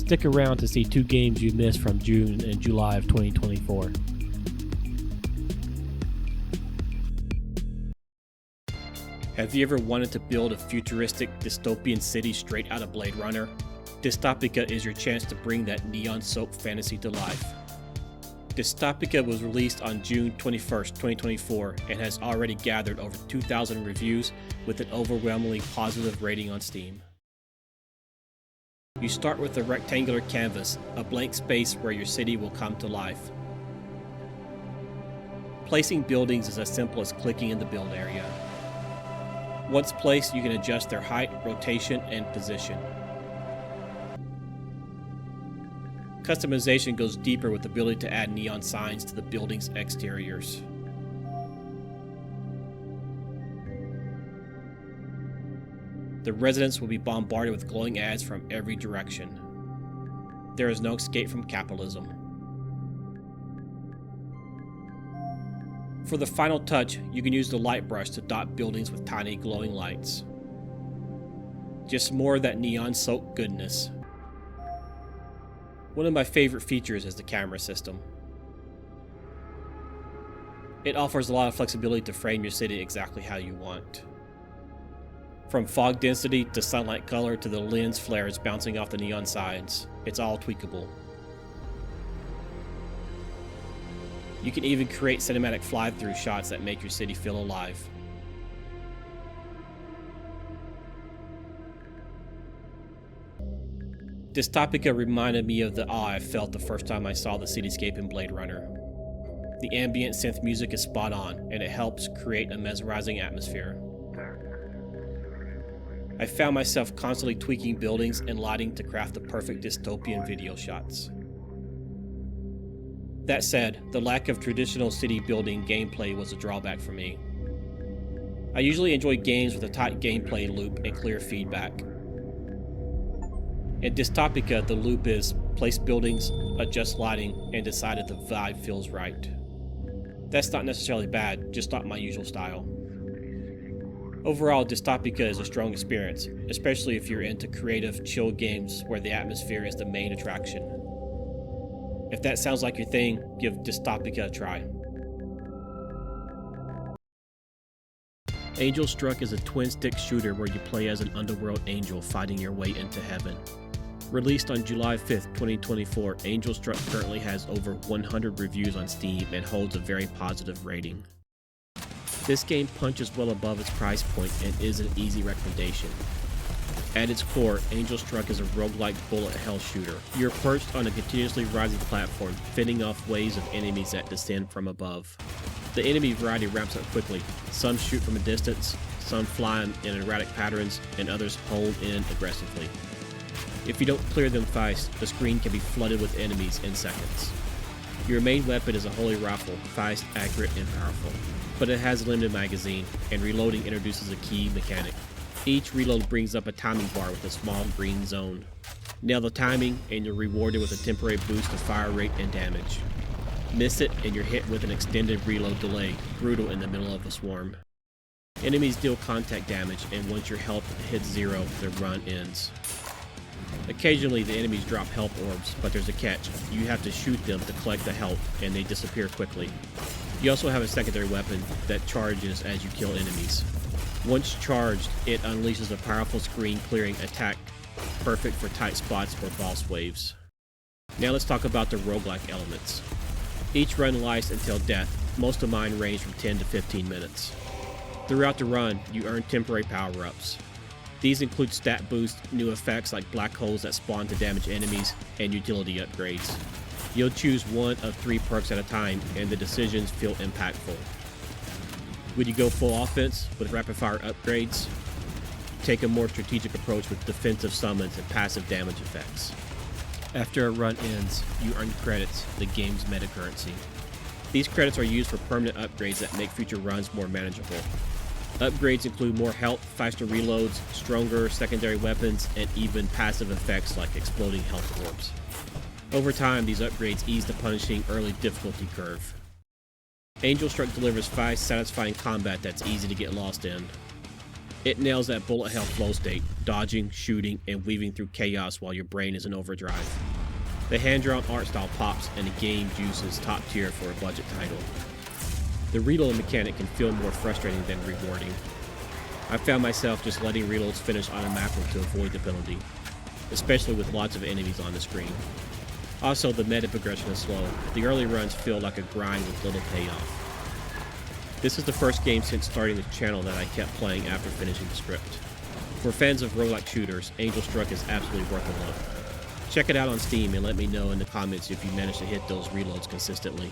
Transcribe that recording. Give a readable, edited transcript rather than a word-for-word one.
Stick around to see 2 games you missed from June and July of 2024. Have you ever wanted to build a futuristic dystopian city straight out of Blade Runner? Dystopika is your chance to bring that neon-soaked fantasy to life. Dystopika was released on June 21st, 2024 and has already gathered over 2,000 reviews with an overwhelmingly positive rating on Steam. You start with a rectangular canvas, a blank space where your city will come to life. Placing buildings is as simple as clicking in the build area. Once placed, you can adjust their height, rotation, and position. Customization goes deeper with the ability to add neon signs to the building's exteriors. The residents will be bombarded with glowing ads from every direction. There is no escape from capitalism. For the final touch, you can use the light brush to dot buildings with tiny glowing lights. Just more of that neon-soaked goodness. One of my favorite features is the camera system. It offers a lot of flexibility to frame your city exactly how you want. From fog density to sunlight color to the lens flares bouncing off the neon sides, it's all tweakable. You can even create cinematic fly-through shots that make your city feel alive. Dystopika reminded me of the awe I felt the first time I saw the cityscape in Blade Runner. The ambient synth music is spot on, and it helps create a mesmerizing atmosphere. I found myself constantly tweaking buildings and lighting to craft the perfect dystopian video shots. That said, the lack of traditional city building gameplay was a drawback for me. I usually enjoy games with a tight gameplay loop and clear feedback. In Dystopika, the loop is place buildings, adjust lighting, and decide if the vibe feels right. That's not necessarily bad, just not my usual style. Overall, Dystopika is a strong experience, especially if you're into creative, chill games where the atmosphere is the main attraction. If that sounds like your thing, give Dystopika a try. Angelstruck is a twin-stick shooter where you play as an underworld angel fighting your way into heaven. Released on July 5th, 2024, Angelstruck currently has over 100 reviews on Steam and holds a very positive rating. This game punches well above its price point and is an easy recommendation. At its core, Angelstruck is a roguelike bullet hell shooter. You're perched on a continuously rising platform, fending off waves of enemies that descend from above. The enemy variety ramps up quickly. Some shoot from a distance, some fly in erratic patterns, and others hold in aggressively. If you don't clear them fast, the screen can be flooded with enemies in seconds. Your main weapon is a holy rifle, fast, accurate, and powerful. But it has a limited magazine, and reloading introduces a key mechanic. Each reload brings up a timing bar with a small green zone. Nail the timing, and you're rewarded with a temporary boost of fire rate and damage. Miss it, and you're hit with an extended reload delay, brutal in the middle of a swarm. Enemies deal contact damage, and once your health hits 0, the run ends. Occasionally, the enemies drop health orbs, but there's a catch. You have to shoot them to collect the health, and they disappear quickly. You also have a secondary weapon that charges as you kill enemies. Once charged, it unleashes a powerful screen-clearing attack, perfect for tight spots or boss waves. Now let's talk about the roguelike elements. Each run lasts until death. Most of mine range from 10 to 15 minutes. Throughout the run, you earn temporary power-ups. These include stat boosts, new effects like black holes that spawn to damage enemies, and utility upgrades. You'll choose one of 3 perks at a time, and the decisions feel impactful. Would you go full offense with rapid-fire upgrades? Take a more strategic approach with defensive summons and passive damage effects. After a run ends, you earn credits, the game's metacurrency. These credits are used for permanent upgrades that make future runs more manageable. Upgrades include more health, faster reloads, stronger secondary weapons, and even passive effects like exploding health orbs. Over time, these upgrades ease the punishing early difficulty curve. Angelstruck delivers fast, satisfying combat that's easy to get lost in. It nails that bullet hell flow state, dodging, shooting, and weaving through chaos while your brain is in overdrive. The hand-drawn art style pops, and the game juice is top tier for a budget title. The reload mechanic can feel more frustrating than rewarding. I found myself just letting reloads finish automatically to avoid the penalty, especially with lots of enemies on the screen. Also, the meta progression is slow. The early runs feel like a grind with little payoff. This is the first game since starting the channel that I kept playing after finishing the script. For fans of roguelike shooters, Angelstruck is absolutely worth a look. Check it out on Steam and let me know in the comments if you manage to hit those reloads consistently.